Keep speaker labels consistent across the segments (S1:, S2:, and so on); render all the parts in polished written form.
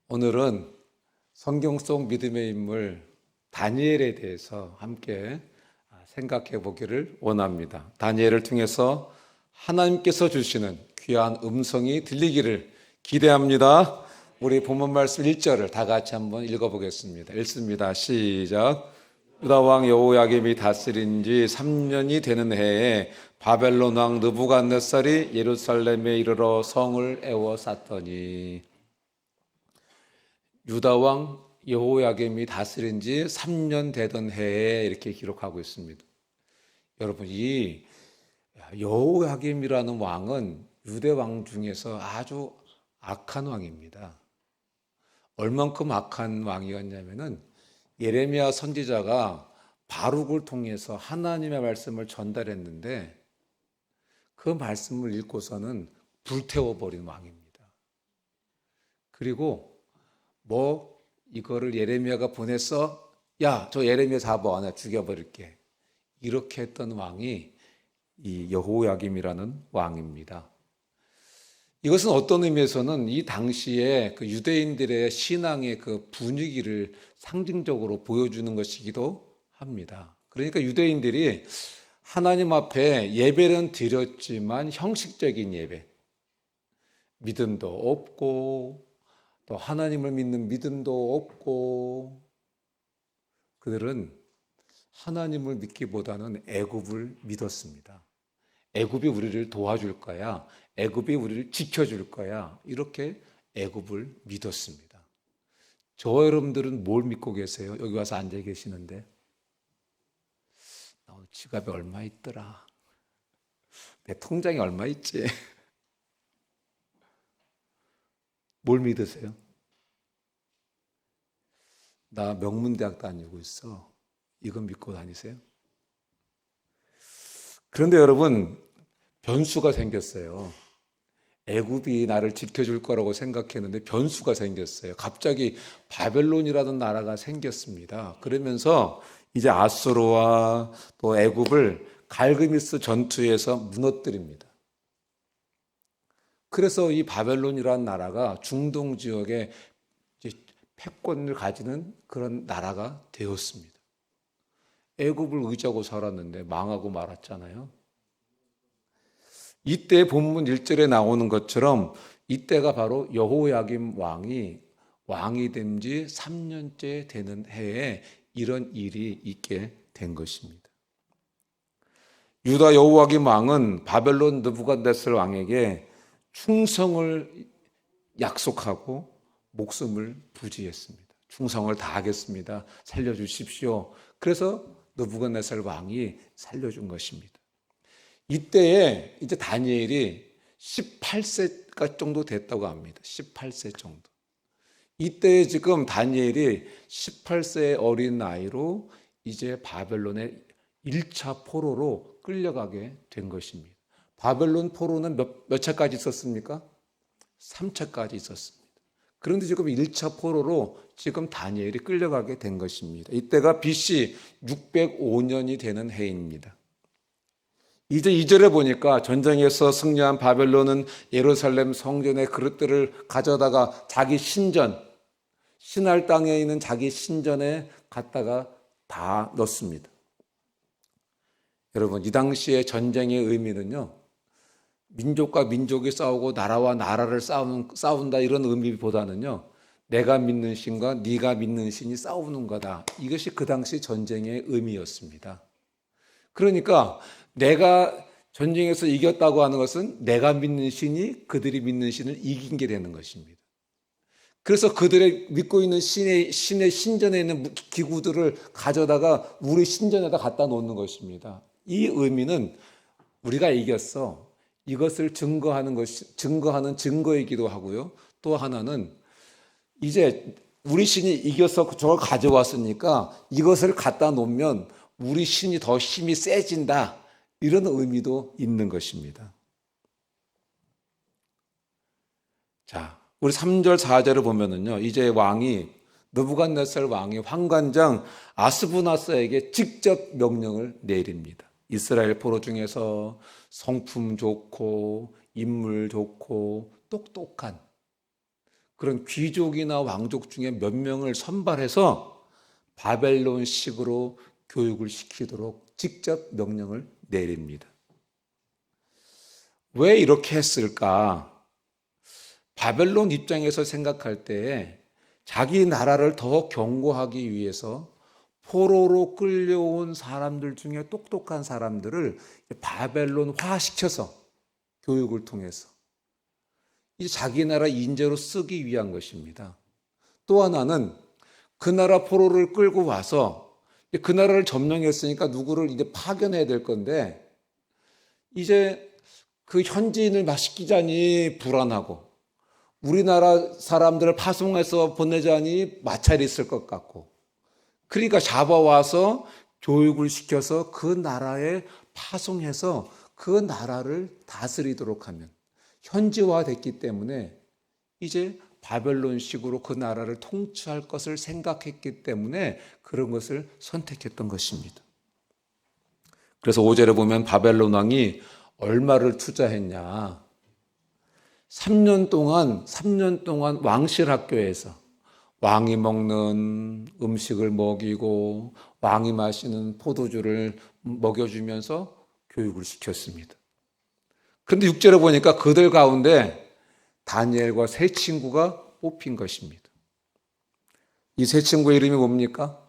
S1: 오늘은 성경 속 믿음의 인물 다니엘에 대해서 함께 생각해 보기를 원합니다. 다니엘을 통해서 하나님께서 주시는 귀한 음성이 들리기를 기대합니다. 우리 본문 말씀 1절을 다 같이 한번 읽어보겠습니다. 읽습니다. 시작. 유다 왕 여호야김이 다스린 지 3년이 되는 해에 바벨론 왕 느부갓네살이 예루살렘에 이르러 성을 에워쌌더니. 유다 왕 여호야김이 다스린 지 3년 되던 해에 이렇게 기록하고 있습니다. 여러분, 이 여호야김이라는 왕은 유대 왕 중에서 아주 악한 왕입니다. 얼만큼 악한 왕이었냐면은 예레미야 선지자가 바룩을 통해서 하나님의 말씀을 전달했는데 그 말씀을 읽고서는 불태워버린 왕입니다. 그리고 이거를 예레미야가 보냈어? 야, 저 예레미야 잡아, 내가 죽여버릴게. 이렇게 했던 왕이 이 여호야김이라는 왕입니다. 이것은 어떤 의미에서는 이 당시에 그 유대인들의 신앙의 그 분위기를 상징적으로 보여주는 것이기도 합니다. 그러니까 유대인들이 하나님 앞에 예배는 드렸지만 형식적인 예배, 믿음도 없고 또 하나님을 믿는 믿음도 없고, 그들은 하나님을 믿기보다는 애굽을 믿었습니다. 애굽이 우리를 도와줄 거야, 애굽이 우리를 지켜줄 거야, 이렇게 애굽을 믿었습니다. 저와 여러분들은 뭘 믿고 계세요? 여기 와서 앉아 계시는데 나 오늘 지갑에 얼마 있더라, 내 통장에 얼마 있지? 뭘 믿으세요? 나 명문대학 다니고 있어. 이거 믿고 다니세요? 그런데 여러분, 변수가 생겼어요. 애굽이 나를 지켜줄 거라고 생각했는데 변수가 생겼어요. 갑자기 바벨론이라는 나라가 생겼습니다. 그러면서 이제 아수르와 또 애굽을 갈그미스 전투에서 무너뜨립니다. 그래서 이 바벨론이라는 나라가 중동 지역에 패권을 가지는 그런 나라가 되었습니다. 애굽을 의지하고 살았는데 망하고 말았잖아요. 이때 본문 1절에 나오는 것처럼 이때가 바로 여호야김 왕이 된 지 3년째 되는 해에 이런 일이 있게 된 것입니다. 유다 여호야김 왕은 바벨론 느부갓네살 왕에게 충성을 약속하고 목숨을 부지했습니다. 충성을 다하겠습니다. 살려주십시오. 그래서 느부갓네살 왕이 살려준 것입니다. 이때에 이제 다니엘이 18세 정도 됐다고 합니다. 18세 정도. 이때에 지금 다니엘이 18세의 어린 나이로 이제 바벨론의 1차 포로로 끌려가게 된 것입니다. 바벨론 포로는 몇 차까지 있었습니까? 3차까지 있었습니다. 그런데 지금 1차 포로로 지금 다니엘이 끌려가게 된 것입니다. 이때가 BC 605년이 되는 해입니다. 이제 2절에 보니까 전쟁에서 승리한 바벨론은 예루살렘 성전의 그릇들을 가져다가 자기 신할 땅에 있는 자기 신전에 갖다가 다 넣습니다. 여러분, 이 당시의 전쟁의 의미는요, 민족과 민족이 싸우고 나라와 나라를 싸운다 이런 의미보다는요, 내가 믿는 신과 네가 믿는 신이 싸우는 거다. 이것이 그 당시 전쟁의 의미였습니다. 그러니까 내가 전쟁에서 이겼다고 하는 것은 내가 믿는 신이 그들이 믿는 신을 이긴 게 되는 것입니다. 그래서 그들의 믿고 있는 신의 신전에 있는 기구들을 가져다가 우리 신전에다 갖다 놓는 것입니다. 이 의미는 우리가 이겼어, 이것을 증거하는 증거이기도 하고요. 또 하나는 이제 우리 신이 이겨서 저걸 가져왔으니까 이것을 갖다 놓으면 우리 신이 더 힘이 세진다, 이런 의미도 있는 것입니다. 자, 우리 3절 4절을 보면은요, 이제 느부갓네살 왕이 환관장 아스부나스에게 직접 명령을 내립니다. 이스라엘 포로 중에서 성품 좋고 인물 좋고 똑똑한 그런 귀족이나 왕족 중에 몇 명을 선발해서 바벨론식으로 교육을 시키도록 직접 명령을 내립니다. 왜 이렇게 했을까? 바벨론 입장에서 생각할 때 자기 나라를 더 견고하기 위해서 포로로 끌려온 사람들 중에 똑똑한 사람들을 바벨론화 시켜서 교육을 통해서 이제 자기 나라 인재로 쓰기 위한 것입니다. 또 하나는 그 나라 포로를 끌고 와서 그 나라를 점령했으니까 누구를 이제 파견해야 될 건데 이제 그 현지인을 막 시키자니 불안하고 우리나라 사람들을 파송해서 보내자니 마찰이 있을 것 같고 그러니까 잡아와서 교육을 시켜서 그 나라에 파송해서 그 나라를 다스리도록 하면 현지화됐기 때문에 이제 바벨론식으로 그 나라를 통치할 것을 생각했기 때문에 그런 것을 선택했던 것입니다. 그래서 5절에 보면 바벨론 왕이 얼마를 투자했냐. 3년 동안 왕실 학교에서 왕이 먹는 음식을 먹이고 왕이 마시는 포도주를 먹여주면서 교육을 시켰습니다. 그런데 6절에 보니까 그들 가운데 다니엘과 세 친구가 뽑힌 것입니다. 이 세 친구의 이름이 뭡니까?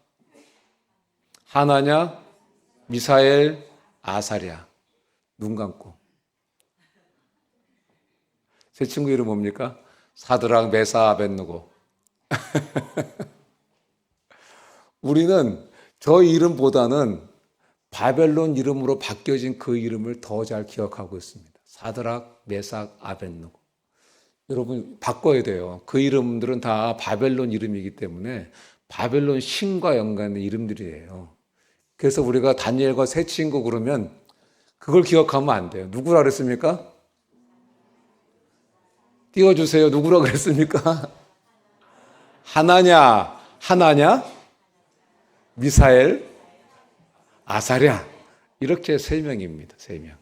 S1: 하나냐, 미사엘, 아사랴. 눈 감고. 세 친구 이름 뭡니까? 사드락, 메사, 아벳느고. 우리는 저 이름보다는 바벨론 이름으로 바뀌어진 그 이름을 더 잘 기억하고 있습니다. 사드락, 메삭, 아벳느고. 여러분 바꿔야 돼요. 그 이름들은 다 바벨론 이름이기 때문에 바벨론 신과 연관된 이름들이에요. 그래서 우리가 다니엘과 세 친구 그러면 그걸 기억하면 안 돼요. 누구라 그랬습니까? 띄워주세요. 누구라 그랬습니까? 하나냐, 미사엘, 아사랴. 이렇게 세 명입니다. 세 명.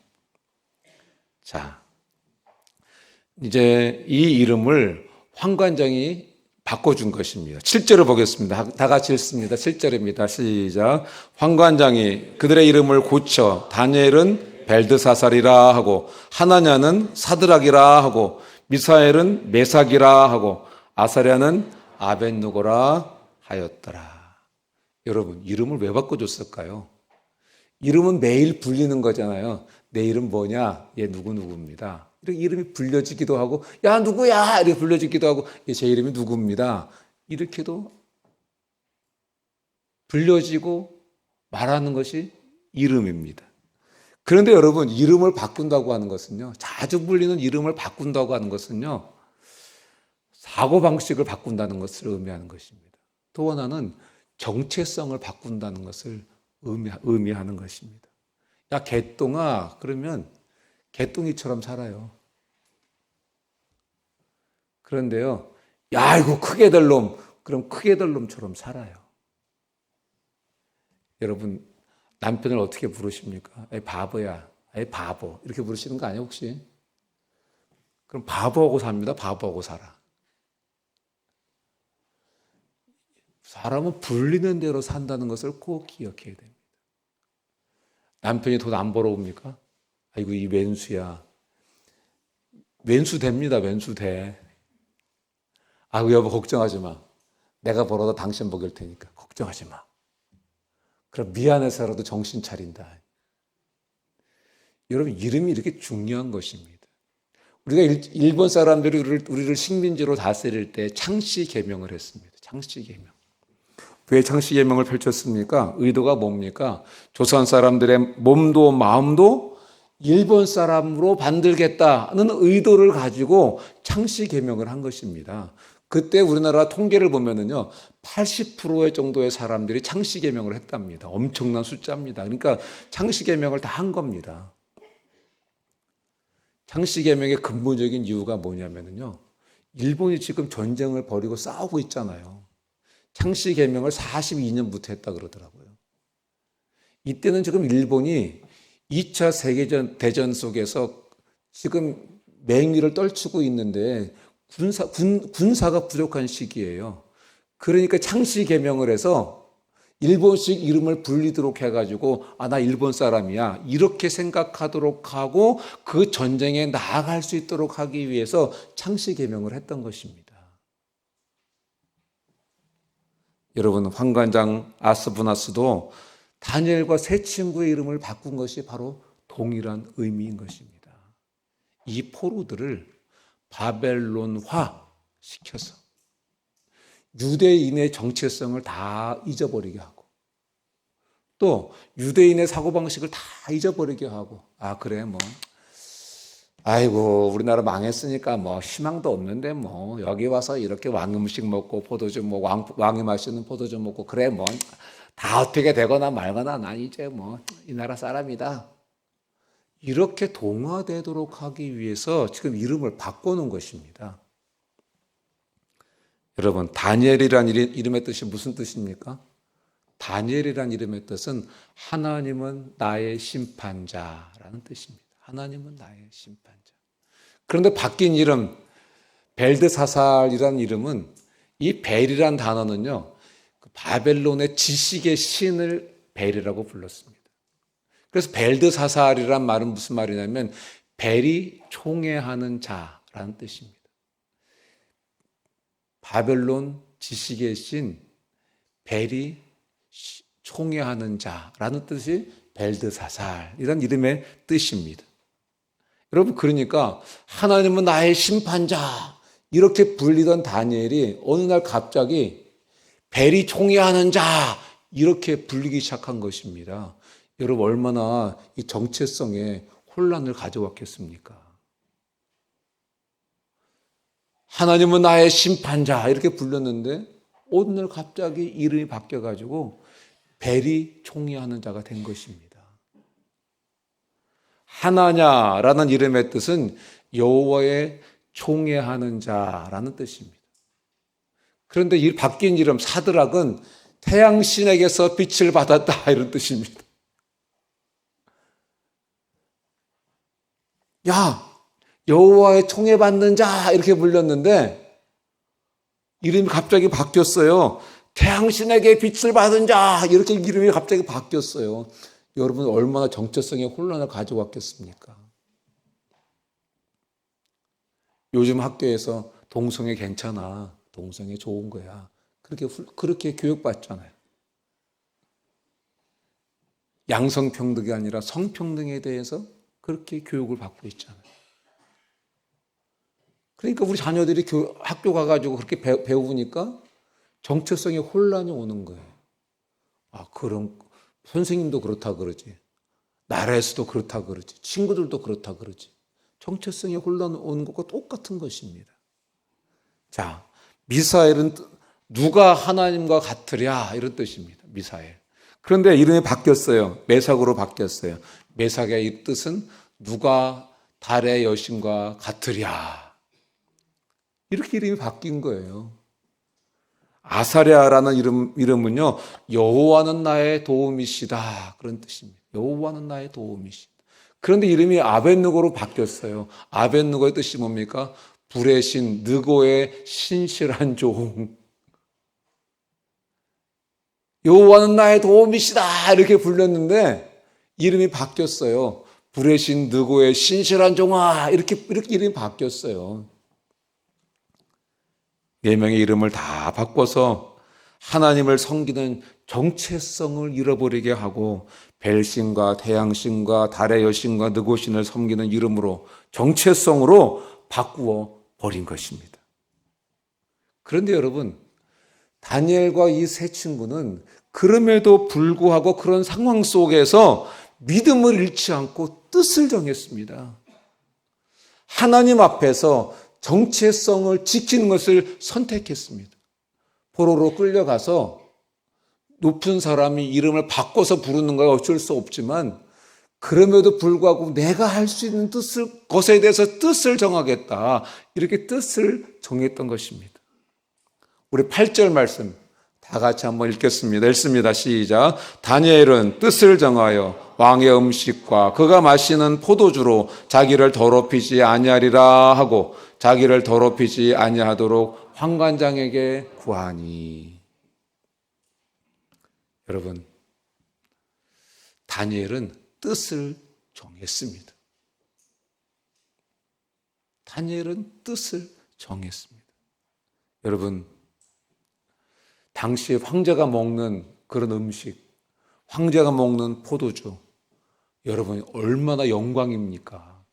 S1: 자, 이제 이 이름을 황관장이 바꿔준 것입니다. 7절을 보겠습니다. 다 같이 읽습니다. 7절입니다. 시작. 황관장이 그들의 이름을 고쳐 다니엘은 벨드사살이라 하고 하나냐는 사드락이라 하고 미사엘은 메삭이라 하고 아사랴는 아벳느고라 하였더라. 여러분 이름을 왜 바꿔줬을까요? 이름은 매일 불리는 거잖아요. 내 이름 뭐냐? 얘 누구누구입니다. 이렇게 이름이 불려지기도 하고 야 누구야? 이렇게 불려지기도 하고 제 이름이 누구입니다. 이렇게도 불려지고 말하는 것이 이름입니다. 그런데 여러분 이름을 바꾼다고 하는 것은요. 자주 불리는 이름을 바꾼다고 하는 것은요. 사고방식을 바꾼다는 것을 의미하는 것입니다. 또 하나는 정체성을 바꾼다는 것을 의미하는 것입니다. 야 개똥아 그러면 개똥이처럼 살아요. 그런데요. 야 이거 크게 될 놈 그럼 크게 될 놈처럼 살아요. 여러분 남편을 어떻게 부르십니까? 아이 바보야. 아이 바보. 이렇게 부르시는 거 아니에요 혹시? 그럼 바보하고 삽니다. 바보하고 살아. 사람은 불리는 대로 산다는 것을 꼭 기억해야 됩니다. 남편이 돈 안 벌어옵니까? 아이고 이 왼수야. 왼수 됩니다. 왼수 돼. 아이고 여보 걱정하지 마. 내가 벌어다 당신 먹일 테니까 걱정하지 마. 그럼 미안해서라도 정신 차린다. 여러분 이름이 이렇게 중요한 것입니다. 우리가 일본 사람들이 우리를 식민지로 다스릴 때 창씨 계명을 했습니다. 창씨 계명. 왜 창씨 계명을 펼쳤습니까? 의도가 뭡니까? 조선 사람들의 몸도 마음도 일본 사람으로 만들겠다는 의도를 가지고 창씨 계명을 한 것입니다. 그때 우리나라 통계를 보면은요, 80% 정도의 사람들이 창씨 계명을 했답니다. 엄청난 숫자입니다. 그러니까 창씨 계명을 다 한 겁니다. 창씨 계명의 근본적인 이유가 뭐냐면요, 일본이 지금 전쟁을 벌이고 싸우고 있잖아요. 창씨 계명을 42년부터 했다 그러더라고요. 이때는 지금 일본이 2차 세계대전 속에서 지금 맹위를 떨치고 있는데 군사가 부족한 시기예요. 그러니까 창씨 개명을 해서 일본식 이름을 불리도록 해가지고 나 일본 사람이야 이렇게 생각하도록 하고 그 전쟁에 나아갈 수 있도록 하기 위해서 창씨 개명을 했던 것입니다. 여러분, 환관장 아스부나스도 다니엘과 세 친구의 이름을 바꾼 것이 바로 동일한 의미인 것입니다. 이 포로들을 바벨론화 시켜서 유대인의 정체성을 다 잊어버리게 하고 또 유대인의 사고방식을 다 잊어버리게 하고 그래 아이고 우리나라 망했으니까 희망도 없는데 여기 와서 이렇게 왕 음식 먹고 포도주 왕이 마시는 포도주 먹고 그래 다 어떻게 되거나 말거나 난 이제 이 나라 사람이다 이렇게 동화되도록 하기 위해서 지금 이름을 바꿔놓은 것입니다. 여러분, 다니엘이란 이름의 뜻이 무슨 뜻입니까? 다니엘이란 이름의 뜻은 하나님은 나의 심판자라는 뜻입니다. 하나님은 나의 심판자. 그런데 바뀐 이름 벨드사살이라는 이름은 이 벨이란 단어는요, 바벨론의 지식의 신을 벨이라고 불렀습니다. 그래서 벨드사살이란 말은 무슨 말이냐면 벨이 총애하는 자라는 뜻입니다. 바벨론 지식의 신 벨이 총애하는 자라는 뜻이 벨드사살이라는 이름의 뜻입니다. 여러분, 그러니까 하나님은 나의 심판자 이렇게 불리던 다니엘이 어느 날 갑자기 벨이 총애하는 자 이렇게 불리기 시작한 것입니다. 여러분, 얼마나 이 정체성에 혼란을 가져왔겠습니까? 하나님은 나의 심판자 이렇게 불렀는데 어느 날 갑자기 이름이 바뀌어가지고 벨이 총애하는 자가 된 것입니다. 하나냐라는 이름의 뜻은 여호와의 총애하는 자라는 뜻입니다. 그런데 이 바뀐 이름 사드락은 태양신에게서 빛을 받았다 이런 뜻입니다. 야, 여호와의 총애받는 자 이렇게 불렸는데 이름이 갑자기 바뀌었어요. 태양신에게 빛을 받은 자 이렇게 이름이 갑자기 바뀌었어요. 여러분, 얼마나 정체성에 혼란을 가져왔겠습니까? 요즘 학교에서 동성애 괜찮아, 동성애 좋은 거야 그렇게 교육받잖아요. 양성평등이 아니라 성평등에 대해서 그렇게 교육을 받고 있잖아요. 그러니까 우리 자녀들이 학교 가가지고 그렇게 배우니까 정체성에 혼란이 오는 거예요. 그럼 선생님도 그렇다 그러지. 나라에서도 그렇다 그러지. 친구들도 그렇다 그러지. 정체성에 혼란이 오는 것과 똑같은 것입니다. 자, 미사엘은 누가 하나님과 같으랴 이런 뜻입니다. 미사엘. 그런데 이름이 바뀌었어요. 메삭으로 바뀌었어요. 메삭의 뜻은 누가 달의 여신과 같으랴. 이렇게 이름이 바뀐 거예요. 아사랴라는 이름은요, 여호와는 나의 도움이시다 그런 뜻입니다. 여호와는 나의 도움이시다. 그런데 이름이 아벳느고로 바뀌었어요. 아벳느고의 뜻이 뭡니까? 불의 신, 느고의 신실한 종. 여호와는 나의 도움이시다 이렇게 불렸는데 이름이 바뀌었어요. 불의 신, 느고의 신실한 종아 이렇게 이름이 바뀌었어요. 네 명의 이름을 다 바꿔서 하나님을 섬기는 정체성을 잃어버리게 하고 벨신과 태양신과 달의 여신과 느고신을 섬기는 이름으로 정체성으로 바꾸어 버린 것입니다. 그런데 여러분, 다니엘과 이 세 친구는 그럼에도 불구하고 그런 상황 속에서 믿음을 잃지 않고 뜻을 정했습니다. 하나님 앞에서 정체성을 지키는 것을 선택했습니다. 포로로 끌려가서 높은 사람이 이름을 바꿔서 부르는 건 어쩔 수 없지만 그럼에도 불구하고 내가 할 수 있는 것에 대해서 뜻을 정하겠다. 이렇게 뜻을 정했던 것입니다. 우리 8절 말씀 다 같이 한번 읽겠습니다. 읽습니다. 시작. 다니엘은 뜻을 정하여 왕의 음식과 그가 마시는 포도주로 자기를 더럽히지 아니하리라 하고 자기를 더럽히지 아니하도록 환관장에게 구하니. 여러분, 다니엘은 뜻을 정했습니다. 다니엘은 뜻을 정했습니다. 여러분, 당시 황제가 먹는 그런 음식, 황제가 먹는 포도주, 여러분 얼마나 영광입니까?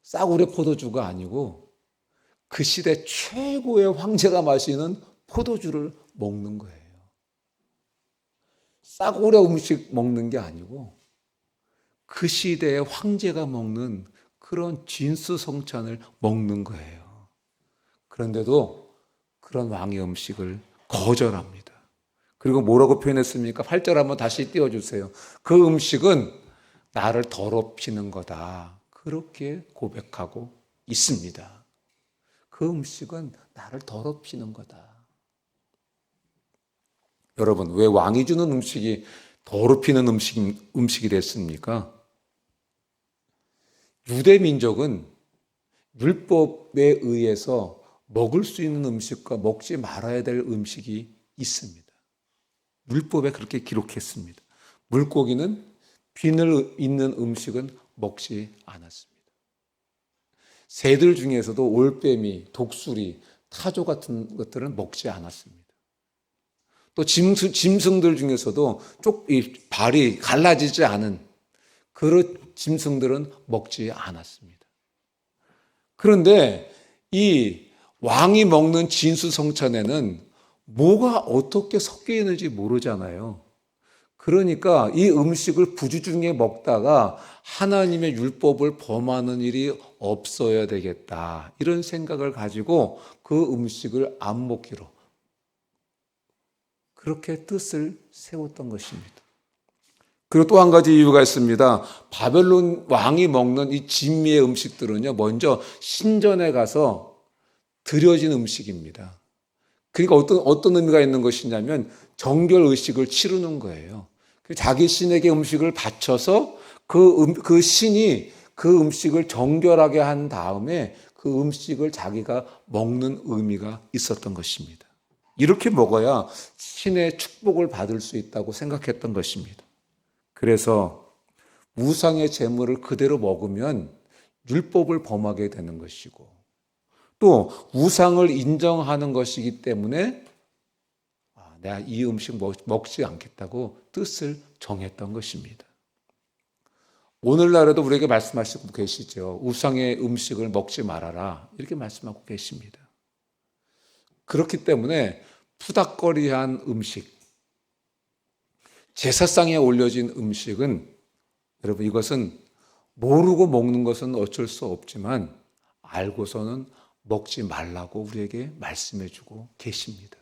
S1: 싸구려 포도주가 아니고 그 시대 최고의 황제가 마시는 포도주를 먹는 거예요. 싸구려 음식 먹는 게 아니고 그 시대의 황제가 먹는 그런 진수성찬을 먹는 거예요. 그런데도 그런 왕의 음식을 거절합니다. 그리고 뭐라고 표현했습니까? 8절 한번 다시 띄워주세요. 그 음식은 나를 더럽히는 거다. 그렇게 고백하고 있습니다. 그 음식은 나를 더럽히는 거다. 여러분, 왜 왕이 주는 음식이 더럽히는 음식이 됐습니까? 유대 민족은 율법에 의해서 먹을 수 있는 음식과 먹지 말아야 될 음식이 있습니다. 율법에 그렇게 기록했습니다. 물고기는 비늘 있는 음식은 먹지 않았습니다. 새들 중에서도 올빼미, 독수리, 타조 같은 것들은 먹지 않았습니다. 또 짐승들 중에서도 발이 갈라지지 않은 그런 짐승들은 먹지 않았습니다. 그런데 이 왕이 먹는 진수성찬에는 뭐가 어떻게 섞여 있는지 모르잖아요. 그러니까 이 음식을 부주중에 먹다가 하나님의 율법을 범하는 일이 없어야 되겠다. 이런 생각을 가지고 그 음식을 안 먹기로 그렇게 뜻을 세웠던 것입니다. 그리고 또 한 가지 이유가 있습니다. 바벨론 왕이 먹는 이 진미의 음식들은요, 먼저 신전에 가서 드려진 음식입니다. 그러니까 어떤 의미가 있는 것이냐면 정결 의식을 치르는 거예요. 자기 신에게 음식을 바쳐서 그 신이 그 음식을 정결하게 한 다음에 그 음식을 자기가 먹는 의미가 있었던 것입니다. 이렇게 먹어야 신의 축복을 받을 수 있다고 생각했던 것입니다. 그래서 우상의 제물을 그대로 먹으면 율법을 범하게 되는 것이고 또 우상을 인정하는 것이기 때문에 내가 이 음식 먹지 않겠다고 뜻을 정했던 것입니다. 오늘날에도 우리에게 말씀하시고 계시죠. 우상의 음식을 먹지 말아라 이렇게 말씀하고 계십니다. 그렇기 때문에 푸닥거리한 음식, 제사상에 올려진 음식은 여러분 이것은 모르고 먹는 것은 어쩔 수 없지만 알고서는 먹지 말라고 우리에게 말씀해 주고 계십니다.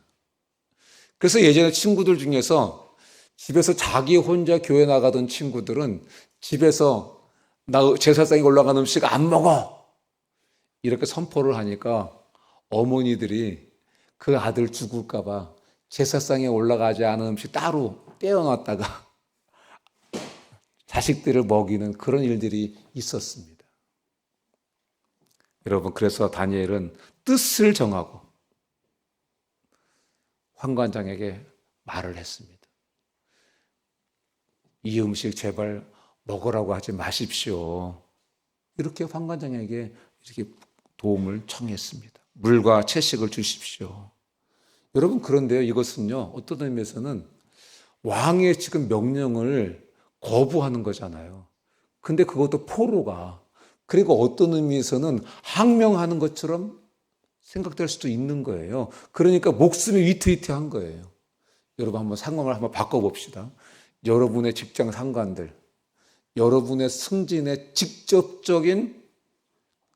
S1: 그래서 예전에 친구들 중에서 집에서 자기 혼자 교회 나가던 친구들은 집에서 나 제사상에 올라간 음식 안 먹어 이렇게 선포를 하니까 어머니들이 그 아들 죽을까 봐 제사상에 올라가지 않은 음식 따로 떼어놨다가 자식들을 먹이는 그런 일들이 있었습니다. 여러분, 그래서 다니엘은 뜻을 정하고 환관장에게 말을 했습니다. 이 음식 제발 먹으라고 하지 마십시오. 이렇게 환관장에게 이렇게 도움을 청했습니다. 물과 채식을 주십시오. 여러분, 그런데요, 이것은요, 어떤 의미에서는 왕의 지금 명령을 거부하는 거잖아요. 근데 그것도 포로가, 그리고 어떤 의미에서는 항명하는 것처럼 생각될 수도 있는 거예요. 그러니까 목숨이 위태위태한 거예요. 여러분, 한번 상황을 한번 바꿔봅시다. 여러분의 직장 상관들, 여러분의 승진에 직접적인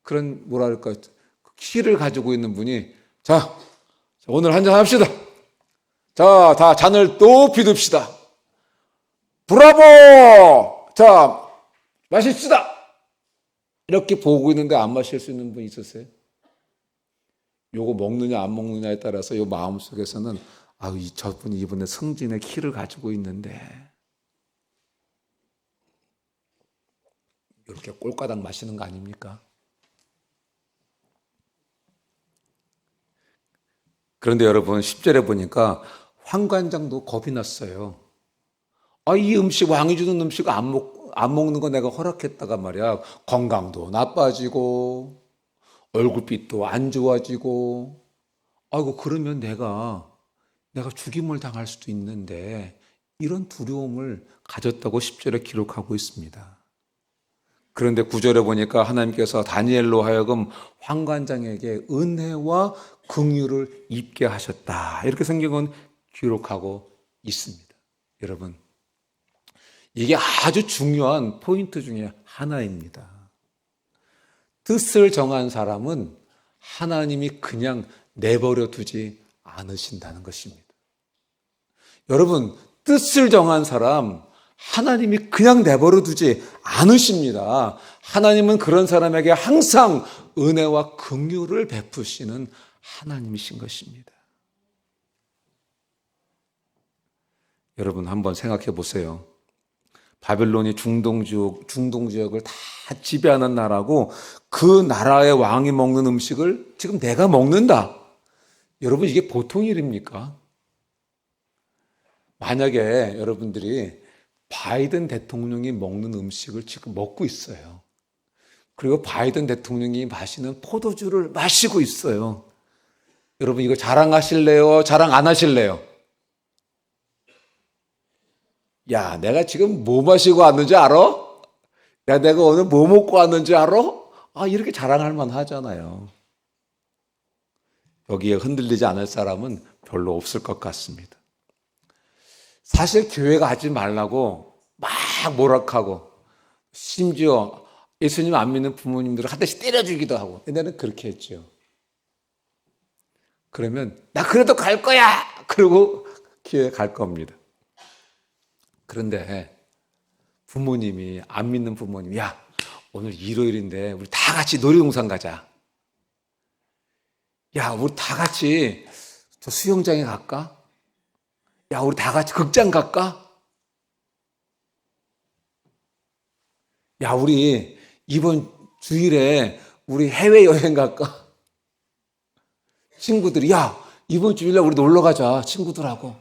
S1: 그런 뭐랄까 키를 가지고 있는 분이 자, 오늘 한잔 합시다. 자, 다 잔을 높이 듭시다. 브라보! 자, 마십시다. 이렇게 보고 있는데 안 마실 수 있는 분 있었어요? 요거 먹느냐 안 먹느냐에 따라서 요 마음속에서는 저분이 이번에 승진의 키를 가지고 있는데 이렇게 꼴가닥 마시는 거 아닙니까? 그런데 여러분 10절에 보니까 황관장도 겁이 났어요. 이 음식, 왕이 주는 음식 안 먹는 거 내가 허락했다가 말이야. 건강도 나빠지고 얼굴빛도 안 좋아지고 그러면 내가 죽임을 당할 수도 있는데 이런 두려움을 가졌다고 10절에 기록하고 있습니다. 그런데 9절에 보니까 하나님께서 다니엘로 하여금 황관장에게 은혜와 긍휼을 입게 하셨다. 이렇게 성경은 기록하고 있습니다. 여러분, 이게 아주 중요한 포인트 중에 하나입니다. 뜻을 정한 사람은 하나님이 그냥 내버려 두지 않으신다는 것입니다. 여러분, 뜻을 정한 사람 하나님이 그냥 내버려 두지 않으십니다. 하나님은 그런 사람에게 항상 은혜와 긍휼을 베푸시는 하나님이신 것입니다. 여러분 한번 생각해 보세요. 바벨론이 중동 지역을 다 지배하는 나라고 그 나라의 왕이 먹는 음식을 지금 내가 먹는다. 여러분 이게 보통 일입니까? 만약에 여러분들이 바이든 대통령이 먹는 음식을 지금 먹고 있어요. 그리고 바이든 대통령이 마시는 포도주를 마시고 있어요. 여러분 이거 자랑하실래요? 자랑 안 하실래요? 야, 내가 지금 뭐 마시고 왔는지 알아? 야, 내가 오늘 뭐 먹고 왔는지 알아? 이렇게 자랑할 만 하잖아요. 여기에 흔들리지 않을 사람은 별로 없을 것 같습니다. 사실 교회 가지 말라고 막 모락하고 심지어 예수님 안 믿는 부모님들을 한 대씩 때려주기도 하고 옛날에는 그렇게 했죠. 그러면 나 그래도 갈 거야! 그러고 교회 갈 겁니다. 그런데 부모님이 안 믿는 부모님이 야 오늘 일요일인데 우리 다 같이 놀이동산 가자. 야 우리 다 같이 저 수영장에 갈까? 야 우리 다 같이 극장 갈까? 야 우리 이번 주일에 우리 해외여행 갈까? 친구들이 야 이번 주일에 우리 놀러 가자 친구들하고.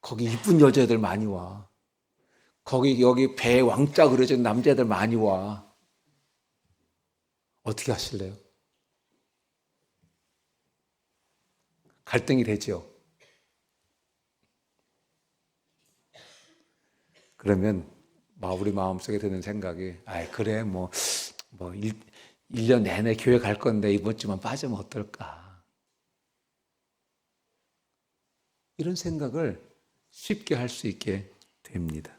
S1: 거기 이쁜 여자애들 많이 와. 여기 배에 왕자 그려진 남자애들 많이 와. 어떻게 하실래요? 갈등이 되죠. 그러면 우리 마음속에 드는 생각이 그래 1년 내내 교회 갈 건데 이번 주만 빠지면 어떨까? 이런 생각을 쉽게 할 수 있게 됩니다.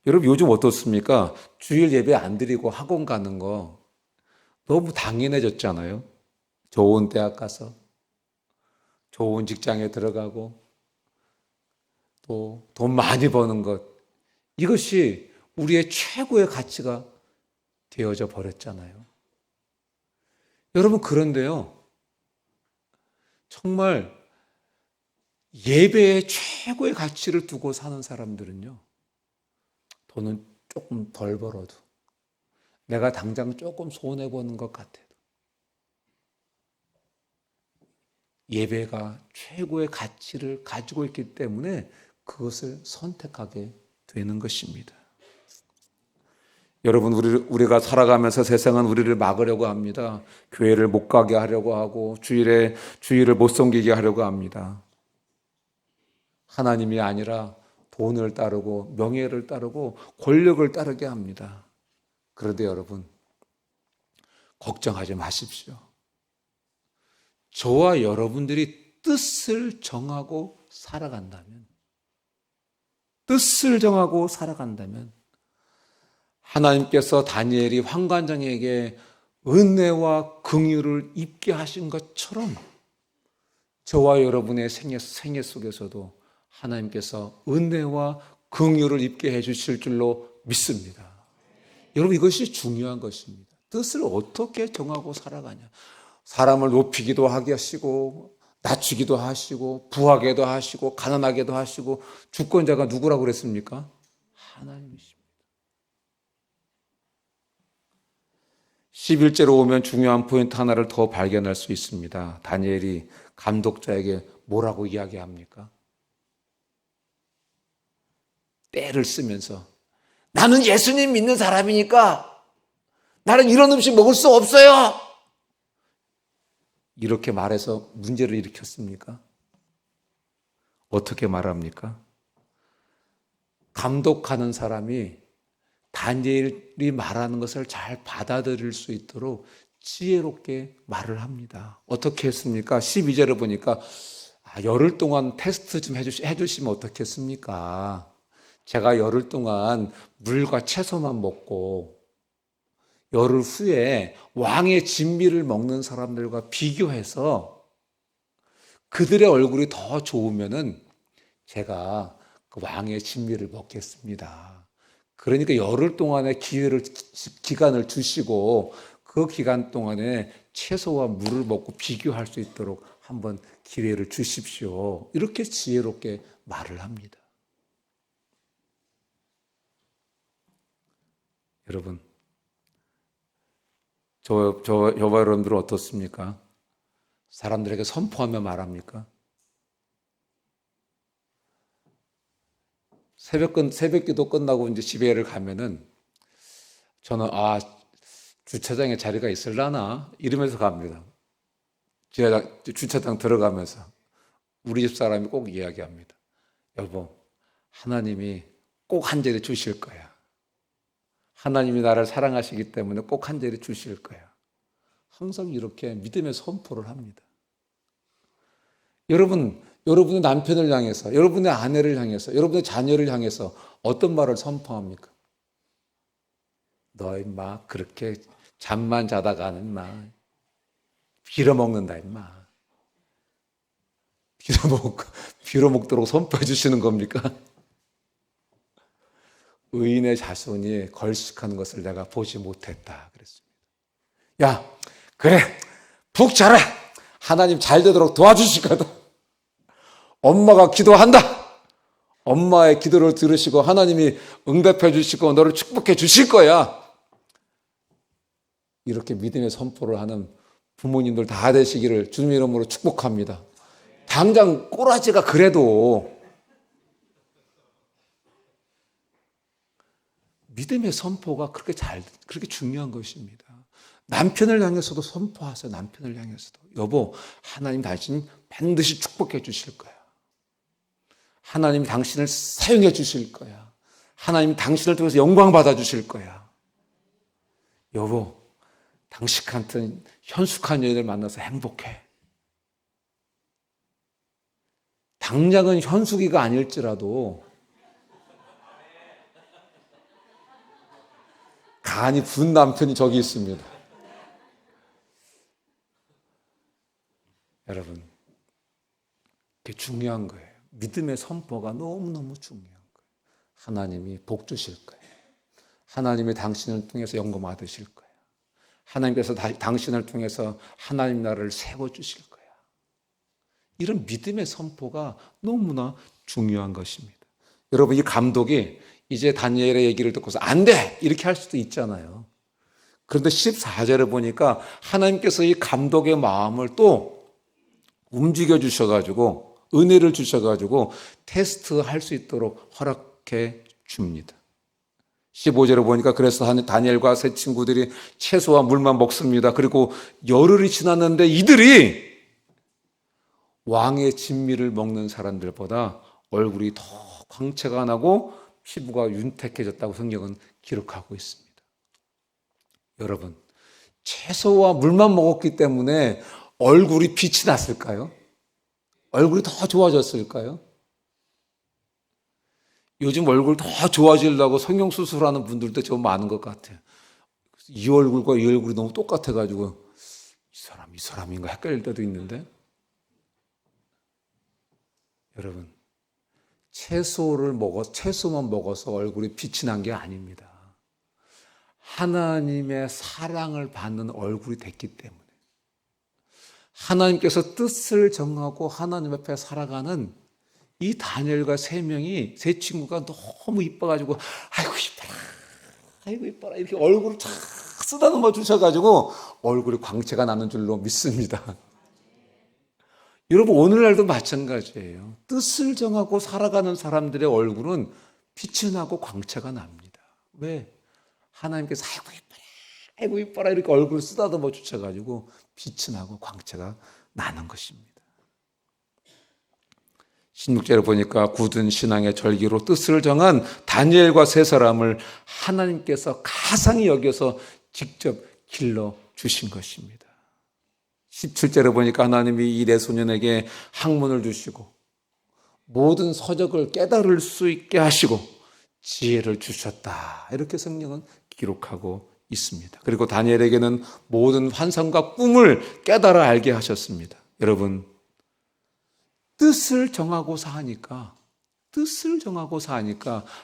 S1: 여러분 요즘 어떻습니까? 주일 예배 안 드리고 학원 가는 거 너무 당연해졌잖아요. 좋은 대학 가서 좋은 직장에 들어가고 또 돈 많이 버는 것 이것이 우리의 최고의 가치가 되어져 버렸잖아요. 여러분 그런데요. 정말 예배의 최고의 가치를 두고 사는 사람들은요. 돈은 조금 덜 벌어도 내가 당장 조금 손해보는 것 같아도 예배가 최고의 가치를 가지고 있기 때문에 그것을 선택하게 되는 것입니다. 여러분 우리가 살아가면서 세상은 우리를 막으려고 합니다. 교회를 못 가게 하려고 하고 주일을 못 섬기게 하려고 합니다. 하나님이 아니라 돈을 따르고 명예를 따르고 권력을 따르게 합니다. 그런데 여러분 걱정하지 마십시오. 저와 여러분들이 뜻을 정하고 살아간다면 하나님께서 다니엘이 황관장에게 은혜와 긍휼을 입게 하신 것처럼 저와 여러분의 생애 속에서도 하나님께서 은혜와 긍휼을 입게 해주실 줄로 믿습니다. 여러분 이것이 중요한 것입니다. 뜻을 어떻게 정하고 살아가냐. 사람을 높이기도 하게 하시고 낮추기도 하시고 부하게도 하시고 가난하게도 하시고 주권자가 누구라고 그랬습니까? 하나님이십니다. 11제로 오면 중요한 포인트 하나를 더 발견할 수 있습니다. 다니엘이 감독자에게 뭐라고 이야기합니까? 때를 쓰면서 나는 예수님 믿는 사람이니까 나는 이런 음식 먹을 수 없어요. 이렇게 말해서 문제를 일으켰습니까? 어떻게 말합니까? 감독하는 사람이 다니엘이 말하는 것을 잘 받아들일 수 있도록 지혜롭게 말을 합니다. 어떻게 했습니까? 12절을 보니까 열흘 동안 테스트 좀 해주시면 어떻겠습니까? 제가 열흘 동안 물과 채소만 먹고 열흘 후에 왕의 진미를 먹는 사람들과 비교해서 그들의 얼굴이 더 좋으면은 제가 그 왕의 진미를 먹겠습니다. 그러니까 열흘 동안의 기간을 주시고 그 기간 동안에 채소와 물을 먹고 비교할 수 있도록 한번 기회를 주십시오. 이렇게 지혜롭게 말을 합니다. 여러분, 저와 여러분들은 어떻습니까? 사람들에게 선포하며 말합니까? 새벽 기도 끝나고 이제 집에를 가면은 저는 주차장에 자리가 있을라나 이러면서 갑니다. 주차장 들어가면서 우리 집 사람이 꼭 이야기합니다. 여보, 하나님이 꼭 한 자리 주실 거야. 하나님이 나를 사랑하시기 때문에 꼭 한 자리 주실 거야. 항상 이렇게 믿음의 선포를 합니다. 여러분의 남편을 향해서, 여러분의 아내를 향해서, 여러분의 자녀를 향해서 어떤 말을 선포합니까? 너 임마 그렇게 잠만 자다가는 임마 빌어먹는다 임마. 빌어먹도록 선포해 주시는 겁니까? 의인의 자손이 걸식하는 것을 내가 보지 못했다 그랬습니다. 야, 그래 푹 자라. 하나님 잘 되도록 도와주실 거다. 엄마가 기도한다. 엄마의 기도를 들으시고 하나님이 응답해 주시고 너를 축복해 주실 거야. 이렇게 믿음의 선포를 하는 부모님들 다 되시기를 주님의 이름으로 축복합니다. 당장 꼬라지가 그래도 믿음의 선포가 그렇게 중요한 것입니다. 남편을 향해서도 선포하세요. 남편을 향해서도. 여보, 하나님 당신 반드시 축복해 주실 거야. 하나님 당신을 사용해 주실 거야. 하나님 당신을 통해서 영광 받아 주실 거야. 여보, 당신 같은 현숙한 여인을 만나서 행복해. 당장은 현숙이가 아닐지라도 간이 분 남편이 저기 있습니다. 여러분, 그게 중요한 거예요. 믿음의 선포가 너무너무 중요한 거예요. 하나님이 복 주실 거예요. 하나님이 당신을 통해서 영광 받으실 거예요. 하나님께서 당신을 통해서 하나님 나라를 세워주실 거예요. 이런 믿음의 선포가 너무나 중요한 것입니다. 여러분, 이 감독이 이제 다니엘의 얘기를 듣고서 안 돼! 이렇게 할 수도 있잖아요. 그런데 14절에 보니까 하나님께서 이 감독의 마음을 또 움직여 주셔가지고 은혜를 주셔가지고 테스트할 수 있도록 허락해 줍니다. 15절에 보니까 그래서 다니엘과 세 친구들이 채소와 물만 먹습니다. 그리고 열흘이 지났는데 이들이 왕의 진미를 먹는 사람들보다 얼굴이 더 광채가 나고 피부가 윤택해졌다고 성경은 기록하고 있습니다. 여러분, 채소와 물만 먹었기 때문에 얼굴이 빛이 났을까요? 얼굴이 더 좋아졌을까요? 요즘 얼굴 더 좋아지려고 성형수술하는 분들도 좀 많은 것 같아요. 이 얼굴과 이 얼굴이 너무 똑같아가지고 이 사람인가 헷갈릴 때도 있는데, 여러분, 채소만 먹어서 얼굴이 빛이 난 게 아닙니다. 하나님의 사랑을 받는 얼굴이 됐기 때문에, 하나님께서 뜻을 정하고 하나님 앞에 살아가는 이 다니엘과 세 친구가 너무 이뻐가지고 아이고 이뻐라, 아이고 이뻐라 이렇게 얼굴을 쫙 쓰다듬어 주셔가지고 얼굴이 광채가 나는 줄로 믿습니다. 여러분 오늘날도 마찬가지예요. 뜻을 정하고 살아가는 사람들의 얼굴은 빛이 나고 광채가 납니다. 왜? 하나님께서 아이고 이뻐라, 아이고 이뻐라 이렇게 얼굴을 쓰다듬어 주셔가지고 빛이 나고 광채가 나는 것입니다. 16절에 보니까 굳은 신앙의 절기로 뜻을 정한 다니엘과 세 사람을 하나님께서 가상히 여겨서 직접 길러 주신 것입니다. 17절에 보니까 하나님이 이 네 소년에게 학문을 주시고 모든 서적을 깨달을 수 있게 하시고 지혜를 주셨다. 이렇게 성경은 기록하고 있습니다. 그리고 다니엘에게는 모든 환상과 꿈을 깨달아 알게 하셨습니다. 여러분, 뜻을 정하고 사니까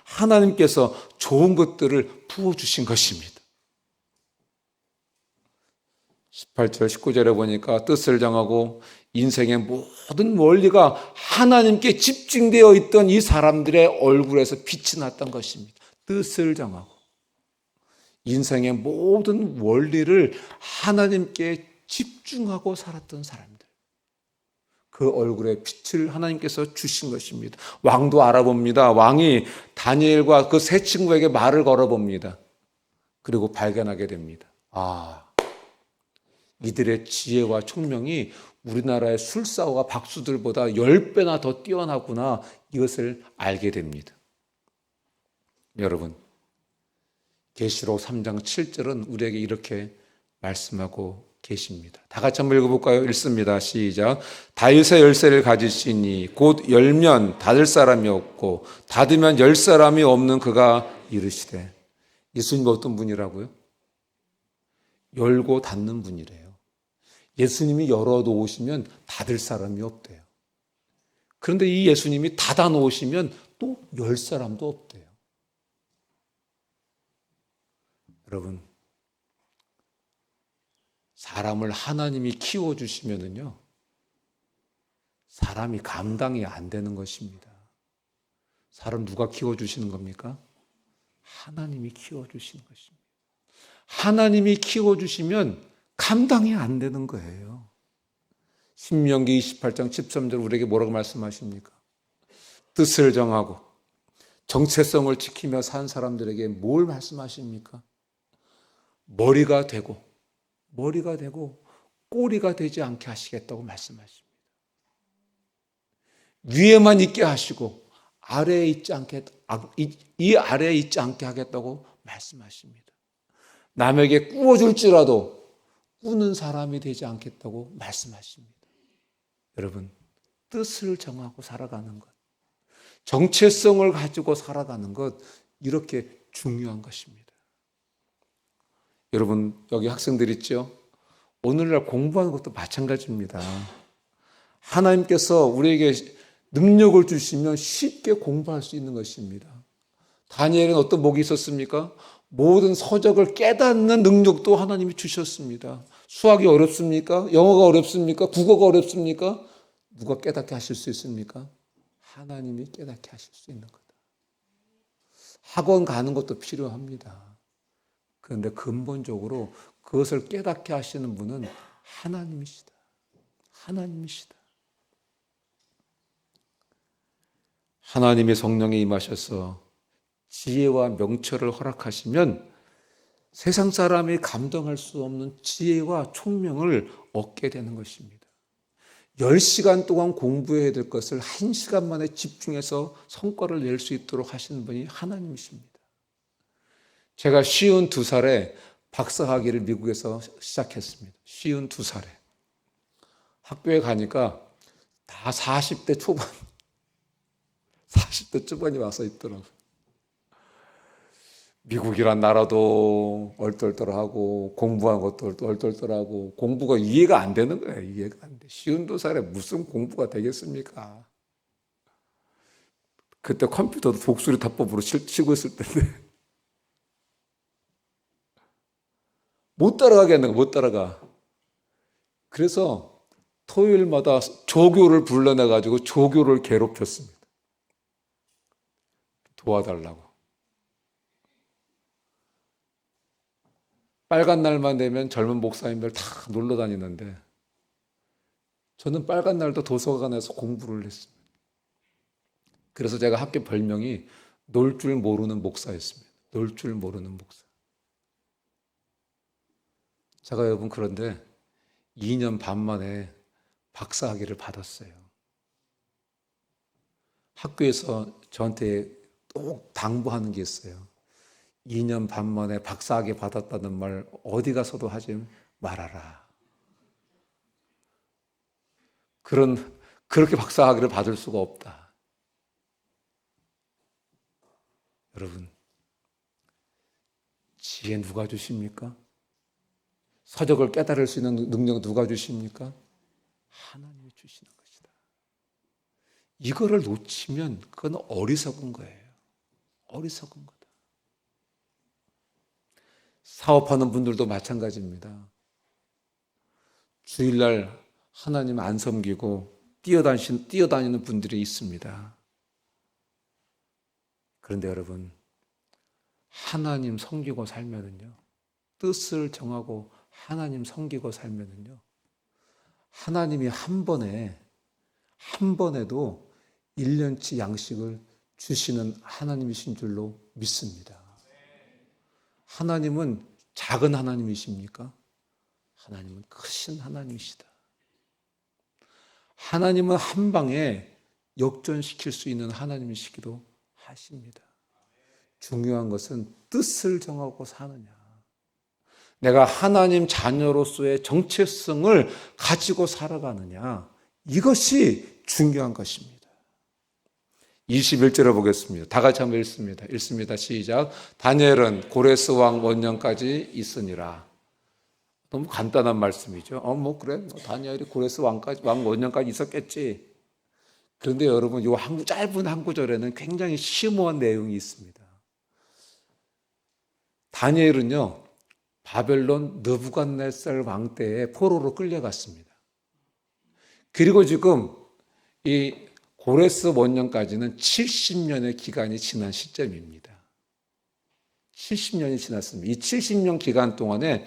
S1: 하나님께서 좋은 것들을 부어주신 것입니다. 18절, 19절에 보니까 뜻을 정하고 인생의 모든 원리가 하나님께 집중되어 있던 이 사람들의 얼굴에서 빛이 났던 것입니다. 뜻을 정하고 인생의 모든 원리를 하나님께 집중하고 살았던 사람들. 그 얼굴에 빛을 하나님께서 주신 것입니다. 왕도 알아봅니다. 왕이 다니엘과 그 세 친구에게 말을 걸어봅니다. 그리고 발견하게 됩니다. 이들의 지혜와 총명이 우리나라의 술사와 박수들보다 10배나 더 뛰어나구나, 이것을 알게 됩니다. 여러분, 계시록 3장 7절은 우리에게 이렇게 말씀하고 계십니다. 다 같이 한번 읽어볼까요? 읽습니다. 시작. 다윗의 열쇠를 가지시니 곧 열면 닫을 사람이 없고 닫으면 열 사람이 없는 그가 이르시되. 예수님이 어떤 분이라고요? 열고 닫는 분이래요. 예수님이 열어놓으시면 닫을 사람이 없대요. 그런데 이 예수님이 닫아놓으시면 또 열 사람도 없대요. 여러분, 사람을 하나님이 키워주시면은요, 사람이 감당이 안 되는 것입니다. 사람 누가 키워주시는 겁니까? 하나님이 키워주시는 것입니다. 하나님이 키워주시면 감당이 안 되는 거예요. 신명기 28장 13절 우리에게 뭐라고 말씀하십니까? 뜻을 정하고 정체성을 지키며 산 사람들에게 뭘 말씀하십니까? 머리가 되고 꼬리가 되지 않게 하시겠다고 말씀하십니다. 위에만 있게 하시고 아래에 있지 않게, 이 아래에 있지 않게 하겠다고 말씀하십니다. 남에게 꾸어줄지라도 꾸는 사람이 되지 않겠다고 말씀하십니다. 여러분, 뜻을 정하고 살아가는 것, 정체성을 가지고 살아가는 것, 이렇게 중요한 것입니다. 여러분, 여기 학생들 있죠? 오늘날 공부하는 것도 마찬가지입니다. 하나님께서 우리에게 능력을 주시면 쉽게 공부할 수 있는 것입니다. 다니엘은 어떤 복이 있었습니까? 모든 서적을 깨닫는 능력도 하나님이 주셨습니다. 수학이 어렵습니까? 영어가 어렵습니까? 국어가 어렵습니까? 누가 깨닫게 하실 수 있습니까? 하나님이 깨닫게 하실 수 있는 거다. 학원 가는 것도 필요합니다. 그런데 근본적으로 그것을 깨닫게 하시는 분은 하나님이시다. 하나님이시다. 하나님의 성령이 임하셔서 지혜와 명철을 허락하시면 세상 사람이 감당할 수 없는 지혜와 총명을 얻게 되는 것입니다. 10시간 동안 공부해야 될 것을 1시간 만에 집중해서 성과를 낼 수 있도록 하시는 분이 하나님이십니다. 제가 52살에 박사학위를 미국에서 시작했습니다. 52살에. 학교에 가니까 다 40대 초반, 40대 초반이 와서 있더라고요. 미국이란 나라도 얼떨떨하고 공부한 것도 얼떨떨하고 공부가 이해가 안 되는 거예요. 이해가 안 돼. 52살에 무슨 공부가 되겠습니까? 그때 컴퓨터도 독수리 타법으로 치고 있을 텐데 못 따라가겠는 거, 못 따라가. 그래서 토요일마다 조교를 불러내가지고 조교를 괴롭혔습니다. 도와달라고. 빨간 날만 되면 젊은 목사님들 다 놀러 다니는데 저는 빨간 날도 도서관에서 공부를 했습니다. 그래서 제가 학교 별명이 놀 줄 모르는 목사였습니다. 놀 줄 모르는 목사. 제가 여러분 그런데 2년 반 만에 박사학위를 받았어요. 학교에서 저한테 꼭 당부하는 게 있어요. 2년 반 만에 박사학위 받았다는 말 어디 가서도 하지 말아라. 그렇게 박사학위를 받을 수가 없다. 여러분, 지혜 누가 주십니까? 서적을 깨달을 수 있는 능력 누가 주십니까? 하나님이 주시는 것이다. 이거를 놓치면 그건 어리석은 거예요. 어리석은 거다. 사업하는 분들도 마찬가지입니다. 주일날 하나님 안 섬기고 뛰어다니는 분들이 있습니다. 그런데 여러분, 하나님 섬기고 살면은요, 뜻을 정하고 하나님 섬기고 살면은요, 하나님이 한 번에도 1년치 양식을 주시는 하나님이신 줄로 믿습니다. 하나님은 작은 하나님이십니까? 하나님은 크신 하나님이시다. 하나님은 한 방에 역전시킬 수 있는 하나님이시기도 하십니다. 중요한 것은 뜻을 정하고 사느냐. 내가 하나님 자녀로서의 정체성을 가지고 살아가느냐. 이것이 중요한 것입니다. 21절을 보겠습니다. 다 같이 한번 읽습니다. 읽습니다. 시작. 다니엘은 고레스 왕 원년까지 있으니라. 너무 간단한 말씀이죠. 그래. 다니엘이 고레스 왕 원년까지 있었겠지. 그런데 여러분, 이 짧은 한 구절에는 굉장히 심오한 내용이 있습니다. 다니엘은요, 바벨론 느부갓네살 왕 때에 포로로 끌려갔습니다. 그리고 지금 이 고레스 원년까지는 70년의 기간이 지난 시점입니다. 70년이 지났습니다. 이 70년 기간 동안에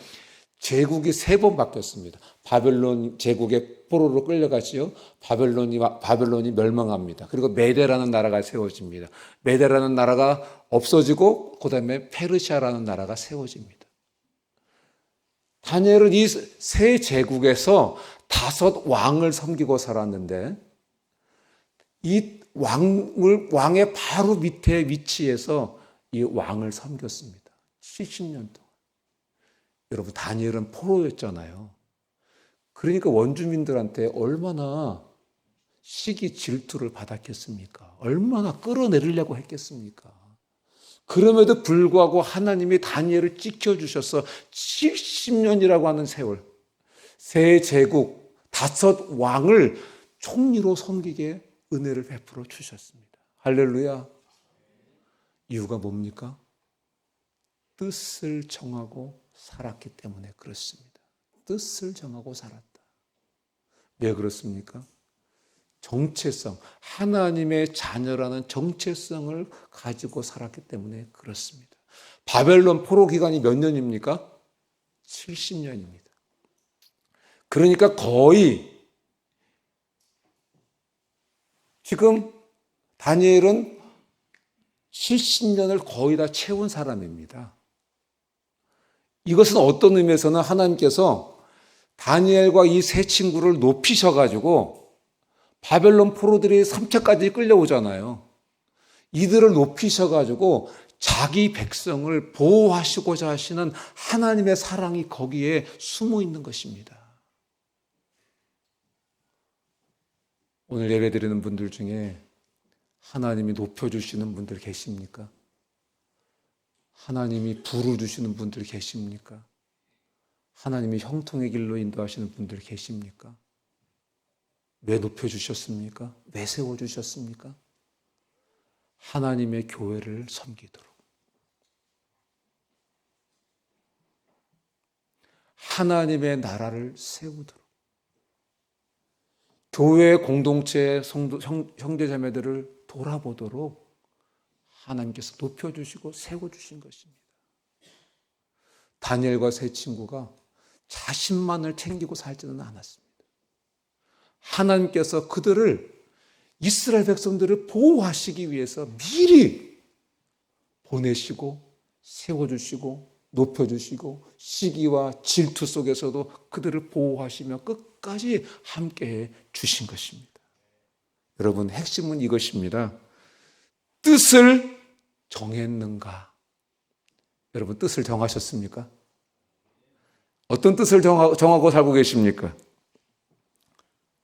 S1: 제국이 3번 바뀌었습니다. 바벨론 제국의 포로로 끌려가지요. 바벨론이 멸망합니다. 그리고 메데라는 나라가 세워집니다. 메데라는 나라가 없어지고 그다음에 페르시아라는 나라가 세워집니다. 다니엘은 이 세 제국에서 5 왕을 섬기고 살았는데 이 왕의 바로 밑에 위치해서 이 왕을 섬겼습니다. 70년 동안. 여러분, 다니엘은 포로였잖아요. 그러니까 원주민들한테 얼마나 시기 질투를 받았겠습니까? 얼마나 끌어내리려고 했겠습니까? 그럼에도 불구하고 하나님이 다니엘을 지켜주셔서 70년이라고 하는 세월, 세 제국, 5 왕을 총리로 섬기게 은혜를 베풀어 주셨습니다. 할렐루야. 이유가 뭡니까? 뜻을 정하고 살았기 때문에 그렇습니다. 뜻을 정하고 살았다. 왜 그렇습니까? 정체성, 하나님의 자녀라는 정체성을 가지고 살았기 때문에 그렇습니다. 바벨론 포로 기간이 몇 년입니까? 70년입니다. 그러니까 거의 지금 다니엘은 70년을 거의 다 채운 사람입니다. 이것은 어떤 의미에서는 하나님께서 다니엘과 이 세 친구를 높이셔가지고 바벨론 포로들이 3차까지 끌려오잖아요. 이들을 높이셔가지고 자기 백성을 보호하시고자 하시는 하나님의 사랑이 거기에 숨어 있는 것입니다. 오늘 예배드리는 분들 중에 하나님이 높여주시는 분들 계십니까? 하나님이 부를 주시는 분들 계십니까? 하나님이 형통의 길로 인도하시는 분들 계십니까? 왜 높여주셨습니까? 왜 세워주셨습니까? 하나님의 교회를 섬기도록, 하나님의 나라를 세우도록, 교회 공동체의 형제자매들을 돌아보도록 하나님께서 높여주시고 세워주신 것입니다. 다니엘과 세 친구가 자신만을 챙기고 살지는 않았습니다. 하나님께서 그들을, 이스라엘 백성들을 보호하시기 위해서 미리 보내시고 세워주시고 높여주시고 시기와 질투 속에서도 그들을 보호하시며 끝까지 함께해 주신 것입니다. 여러분, 핵심은 이것입니다. 뜻을 정했는가? 여러분, 뜻을 정하셨습니까? 어떤 뜻을 정하고 살고 계십니까?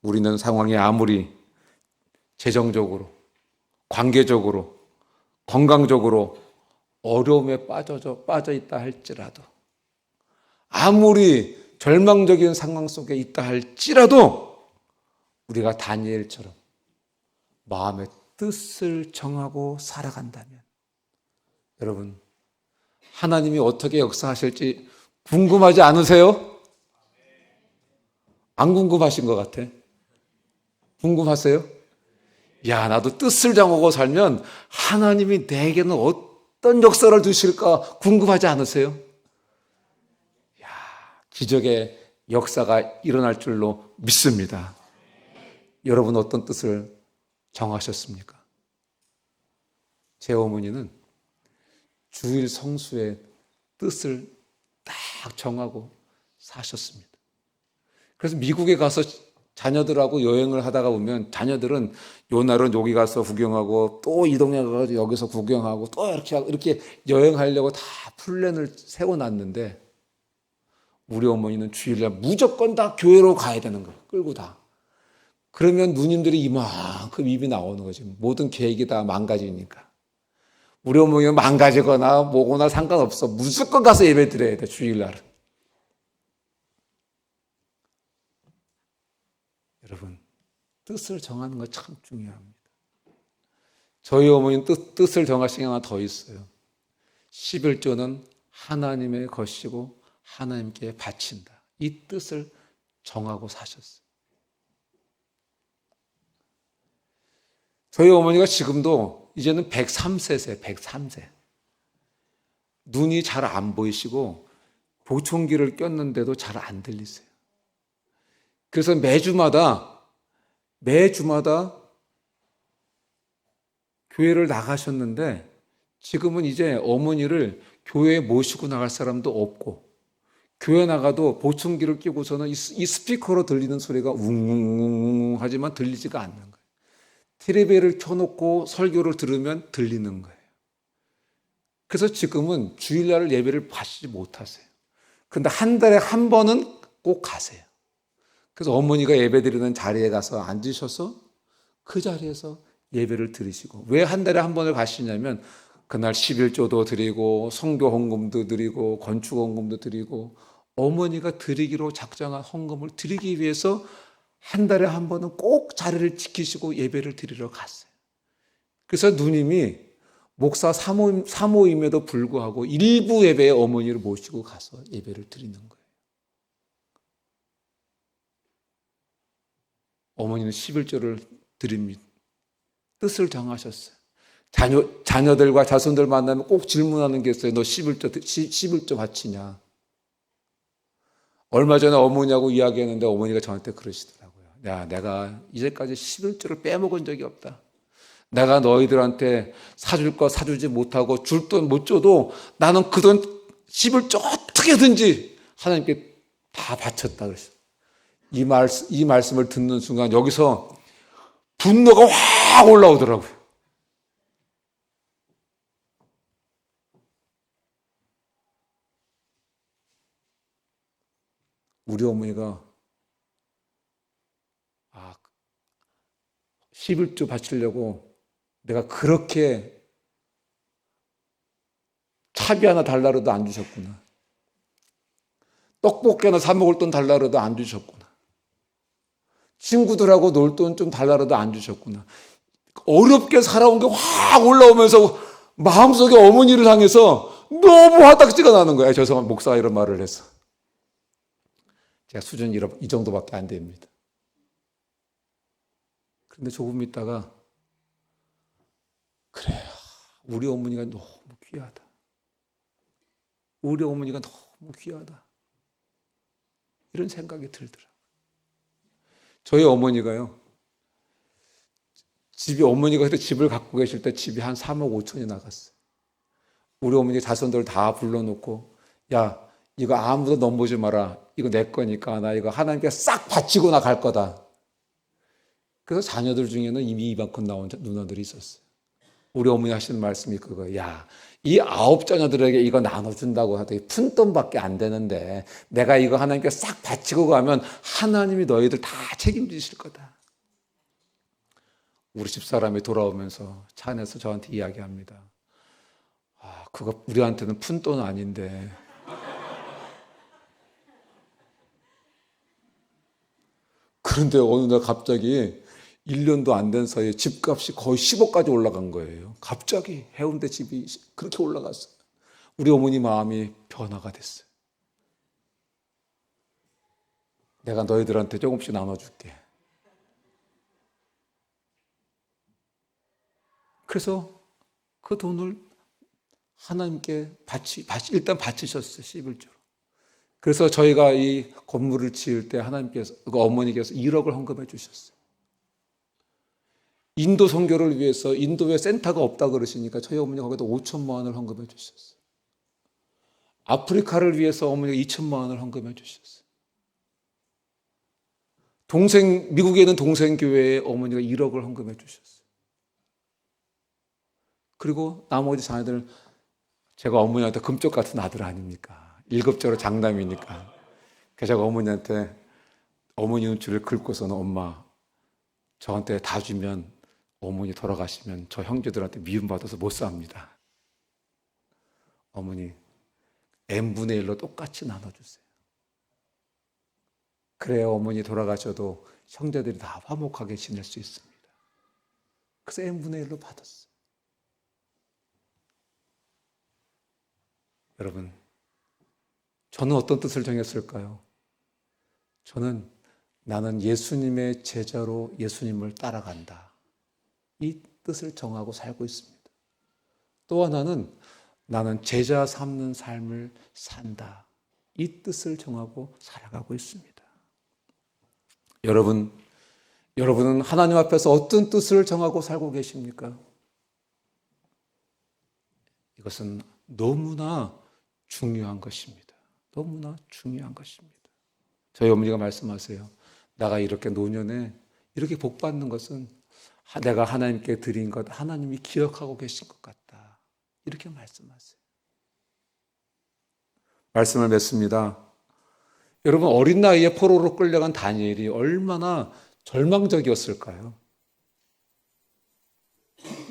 S1: 우리는 상황이 아무리 재정적으로, 관계적으로, 건강적으로 어려움에 빠져 있다 할지라도, 아무리 절망적인 상황 속에 있다 할지라도 우리가 다니엘처럼 마음의 뜻을 정하고 살아간다면, 여러분, 하나님이 어떻게 역사하실지 궁금하지 않으세요? 안 궁금하신 것 같아. 궁금하세요? 야, 나도 뜻을 정하고 살면 하나님이 내게는 어떤 역사를 주실까 궁금하지 않으세요? 야, 기적의 역사가 일어날 줄로 믿습니다. 여러분, 어떤 뜻을 정하셨습니까? 제 어머니는 주일 성수의 뜻을 딱 정하고 사셨습니다. 그래서 미국에 가서 자녀들하고 여행을 하다가 보면 자녀들은 요 날은 여기 가서 구경하고 또 이동해 가서 여기서 구경하고 또 이렇게 여행하려고 다 플랜을 세워놨는데, 우리 어머니는 주일날 무조건 다 교회로 가야 되는 거예요. 끌고 다. 그러면 누님들이 이만큼 입이 나오는 거죠. 모든 계획이 다 망가지니까. 우리 어머니는 망가지거나 뭐거나 상관없어. 무조건 가서 예배 드려야 돼, 주일날은. 여러분, 뜻을 정하는 거 참 중요합니다. 저희 어머니는 뜻을 정하신 게 하나 더 있어요. 11조는 하나님의 것이고 하나님께 바친다. 이 뜻을 정하고 사셨어요. 저희 어머니가 지금도 이제는 103세세요. 103세. 눈이 잘 안 보이시고 보청기를 꼈는데도 잘 안 들리세요. 그래서 매주마다 교회를 나가셨는데, 지금은 이제 어머니를 교회에 모시고 나갈 사람도 없고, 교회 나가도 보청기를 끼고서는 이 스피커로 들리는 소리가 웅웅웅 하지만 들리지가 않는 거예요. 텔레비를 켜놓고 설교를 들으면 들리는 거예요. 그래서 지금은 주일날 예배를 받지 못하세요. 그런데 한 달에 한 번은 꼭 가세요. 그래서 어머니가 예배 드리는 자리에 가서 앉으셔서 그 자리에서 예배를 드리시고, 왜 한 달에 한 번을 가시냐면 그날 11조도 드리고 성교 헌금도 드리고 건축 헌금도 드리고 어머니가 드리기로 작정한 헌금을 드리기 위해서 한 달에 한 번은 꼭 자리를 지키시고 예배를 드리러 갔어요. 그래서 누님이 목사 사모임에도 불구하고 일부 예배에 어머니를 모시고 가서 예배를 드리는 거예요. 어머니는 11조를 드립니다. 뜻을 정하셨어요. 자녀들과 자손들 만나면 꼭 질문하는 게 있어요. 너 11조 바치냐? 얼마 전에 어머니하고 이야기했는데 어머니가 저한테 그러시더라고요. 야, 내가 이제까지 11조를 빼먹은 적이 없다. 내가 너희들한테 사줄 거 사주지 못하고 줄 돈 못 줘도 나는 그 돈 11조 어떻게든지 하나님께 다 바쳤다 그랬어요. 이 말씀을 듣는 순간 여기서 분노가 확 올라오더라고요. 우리 어머니가 11조 바치려고 내가 그렇게 차비 하나 달라 그래도 안 주셨구나. 떡볶이 하나 사 먹을 돈 달라 그래도 안 주셨구나. 친구들하고 놀 돈 좀 달라 그래도 안 주셨구나. 어렵게 살아온 게 확 올라오면서 마음속에 어머니를 향해서 너무 화딱지가 나는 거야. 죄송한 목사가 이런 말을 해서. 제가 수준이 이 정도밖에 안 됩니다. 그런데 조금 있다가 그래, 우리 어머니가 너무 귀하다. 우리 어머니가 너무 귀하다. 이런 생각이 들더라고요. 저희 어머니가요. 어머니가 그때 집을 갖고 계실 때 집이 한 3억 5천이 나갔어요. 우리 어머니 자손들 다 불러놓고 야, 이거 아무도 넘보지 마라. 이거 내 거니까 나 이거 하나님께 싹 바치고 나 갈 거다. 그래서 자녀들 중에는 이미 이만큼 나온 누나들이 있었어요. 우리 어머니 하시는 말씀이 그거예요. 야, 이 9자녀들에게 이거 나눠준다고 하더니 푼돈밖에 안 되는데 내가 이거 하나님께 싹 바치고 가면 하나님이 너희들 다 책임지실 거다. 우리 집사람이 돌아오면서 차 안에서 저한테 이야기합니다. 아, 그거 우리한테는 푼돈 아닌데 그런데 어느 날 갑자기 1년도 안 된 사이에 집값이 거의 10억까지 올라간 거예요. 갑자기 해운대 집이 그렇게 올라갔어요. 우리 어머니 마음이 변화가 됐어요. 내가 너희들한테 조금씩 나눠줄게. 그래서 그 돈을 하나님께 일단 바치셨어요. 11조로. 그래서 저희가 이 건물을 지을 때 하나님께서, 어머니께서 1억을 헌금해 주셨어요. 인도 선교를 위해서 인도에 센터가 없다 그러시니까 저희 어머니가 거기다 5천만 원을 헌금해 주셨어요. 아프리카를 위해서 어머니가 2천만 원을 헌금해 주셨어요. 미국에 있는 동생 교회에 어머니가 1억을 헌금해 주셨어요. 그리고 나머지 자녀들, 제가 어머니한테 금쪽 같은 아들 아닙니까? 7자로 장남이니까. 그래서 제가 어머니한테 어머니 눈치를 긁고서는 엄마, 저한테 다 주면 어머니 돌아가시면 저 형제들한테 미움받아서 못 삽니다. 어머니, n분의 1로 똑같이 나눠주세요. 그래야 어머니 돌아가셔도 형제들이 다 화목하게 지낼 수 있습니다. 그래서 n분의 1로 받았어요. 여러분, 저는 어떤 뜻을 정했을까요? 저는 나는 예수님의 제자로 예수님을 따라간다. 이 뜻을 정하고 살고 있습니다. 또 하나는 나는 제자 삼는 삶을 산다. 이 뜻을 정하고 살아가고 있습니다. 여러분은 하나님 앞에서 어떤 뜻을 정하고 살고 계십니까? 이것은 너무나 중요한 것입니다. 너무나 중요한 것입니다. 저희 어머니가 말씀하세요. 내가 이렇게 노년에 이렇게 복 받는 것은 내가 하나님께 드린 것 하나님이 기억하고 계신 것 같다. 이렇게 말씀하세요. 말씀을 맺습니다. 여러분, 어린 나이에 포로로 끌려간 다니엘이 얼마나 절망적이었을까요?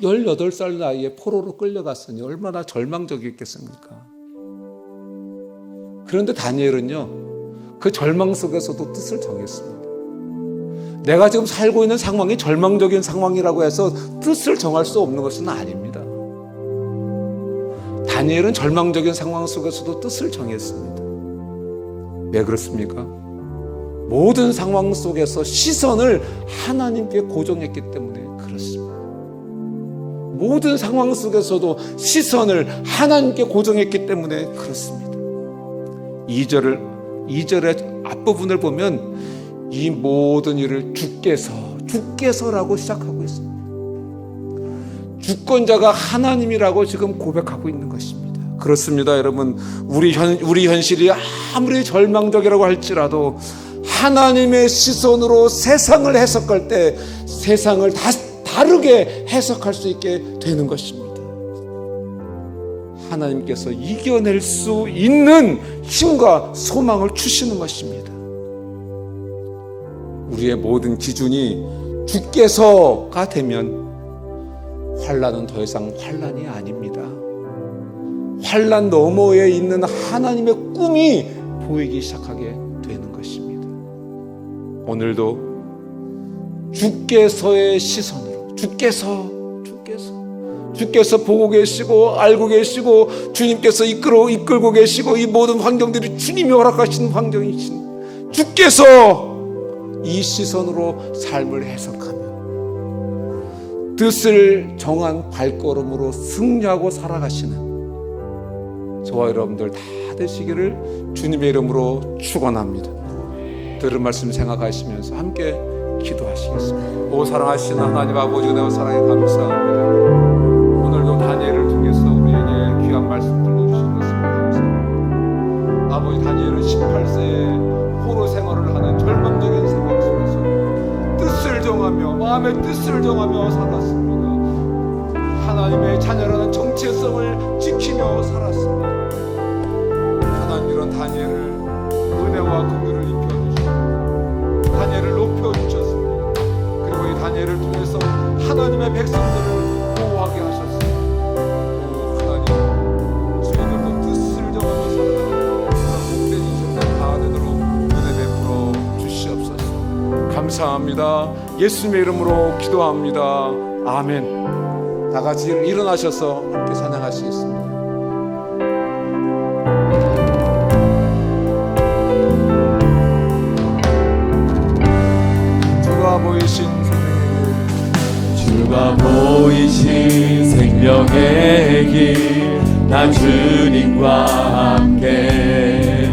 S1: 18살 나이에 포로로 끌려갔으니 얼마나 절망적이었겠습니까? 그런데 다니엘은요, 그 절망 속에서도 뜻을 정했습니다. 내가 지금 살고 있는 상황이 절망적인 상황이라고 해서 뜻을 정할 수 없는 것은 아닙니다. 다니엘은 절망적인 상황 속에서도 뜻을 정했습니다. 왜 그렇습니까? 모든 상황 속에서 시선을 하나님께 고정했기 때문에 그렇습니다. 모든 상황 속에서도 시선을 하나님께 고정했기 때문에 그렇습니다. 2절의 앞부분을 보면 이 모든 일을 주께서라고 시작하고 있습니다. 주권자가 하나님이라고 지금 고백하고 있는 것입니다. 그렇습니다, 여러분. 우리 현실이 아무리 절망적이라고 할지라도 하나님의 시선으로 세상을 해석할 때 세상을 다르게 해석할 수 있게 되는 것입니다. 하나님께서 이겨낼 수 있는 힘과 소망을 주시는 것입니다. 우리의 모든 기준이 주께서가 되면 환난은 더 이상 환난이 아닙니다. 환난 너머에 있는 하나님의 꿈이 보이기 시작하게 되는 것입니다. 오늘도 주께서의 시선으로 주께서 보고 계시고 알고 계시고 주님께서 이끌고 계시고 이 모든 환경들이 주님이 허락하신 환경이신 주께서 이 시선으로 삶을 해석하며 뜻을 정한 발걸음으로 승리하고 살아가시는 저와 여러분들 다 되시기를 주님의 이름으로 축원합니다. 들은 말씀 생각하시면서 함께 기도하시겠습니다. 오 사랑하시는 하나님 아버지, 은혜와 사랑에 감사합니다. 오늘도 다니엘을 통해서 우리에게 귀한 말씀 들려주신 것을 감사합니다. 아버지, 다니엘은 18세에 포로 생활을 하는 절망적인 생활 속에서 뜻을 정하며 마음의 뜻을 정하며 살았습니다. 하나님의 자녀라는 정체성을 지키며 살았습니다. 하나님, 이런 다니엘을 은혜와 긍휼을 입혀주시고 다니엘을 높여주셨습니다. 그리고 이 다니엘을 통해서 하나님의 백성들을 보호하게 하셨습니다. 오 하나님, 저희들도 뜻을 정하며 살아가는 그런 복된 인생들 다 되도록 은혜 베풀어 주시옵소서. 감사합니다. 예수님의 이름으로 기도합니다. 아멘. 다 같이 일어나셔서 함께 찬양하시겠습니다.
S2: 주가 보이신 생명의 길, 나 주님과 함께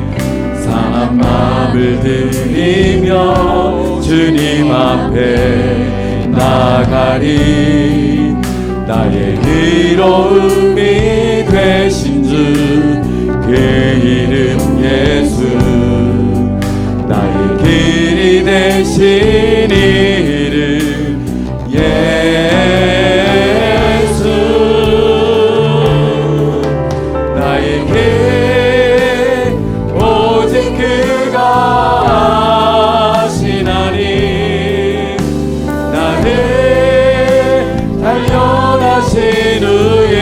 S2: 상한 마음을 들이며 주님 앞에 나가리. 나의 의로움이 되신 주 그 이름 예수, 나의 길이 되신 이름 예수, 나의 길 오직 그가 하시나니. 나를 단련하신 후에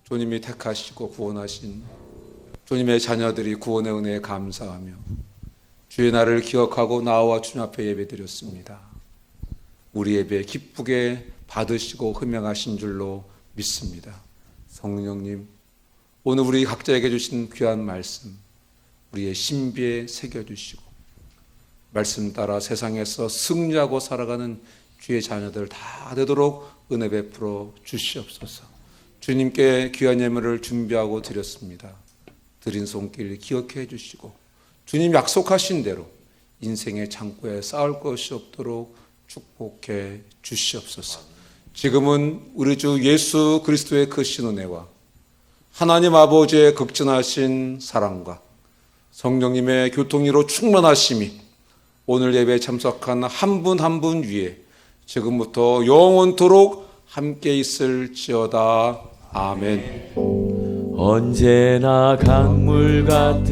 S1: 주님이 택하시고 구원하신 주님의 자녀들이 구원의 은혜에 감사하며 주의 날을 기억하고 나와 주님 앞에 예배드렸습니다. 우리 예배 기쁘게 받으시고 흠양하신 줄로 믿습니다. 성령님, 오늘 우리 각자에게 주신 귀한 말씀 우리의 신비에 새겨주시고 말씀 따라 세상에서 승리하고 살아가는 주의 자녀들 다 되도록 은혜 베풀어 주시옵소서. 주님께 귀한 예물을 준비하고 드렸습니다. 드린 손길 기억해 주시고 주님 약속하신 대로 인생의 창고에 쌓을 것이 없도록 축복해 주시옵소서. 지금은 우리 주 예수 그리스도의 크신 은혜와 하나님 아버지의 극진하신 사랑과 성령님의 교통이로 충만하심이 오늘 예배에 참석한 한 분 한 분 위에 지금부터 영원토록 함께 있을지어다. 아멘.
S2: 언제나 강물 같은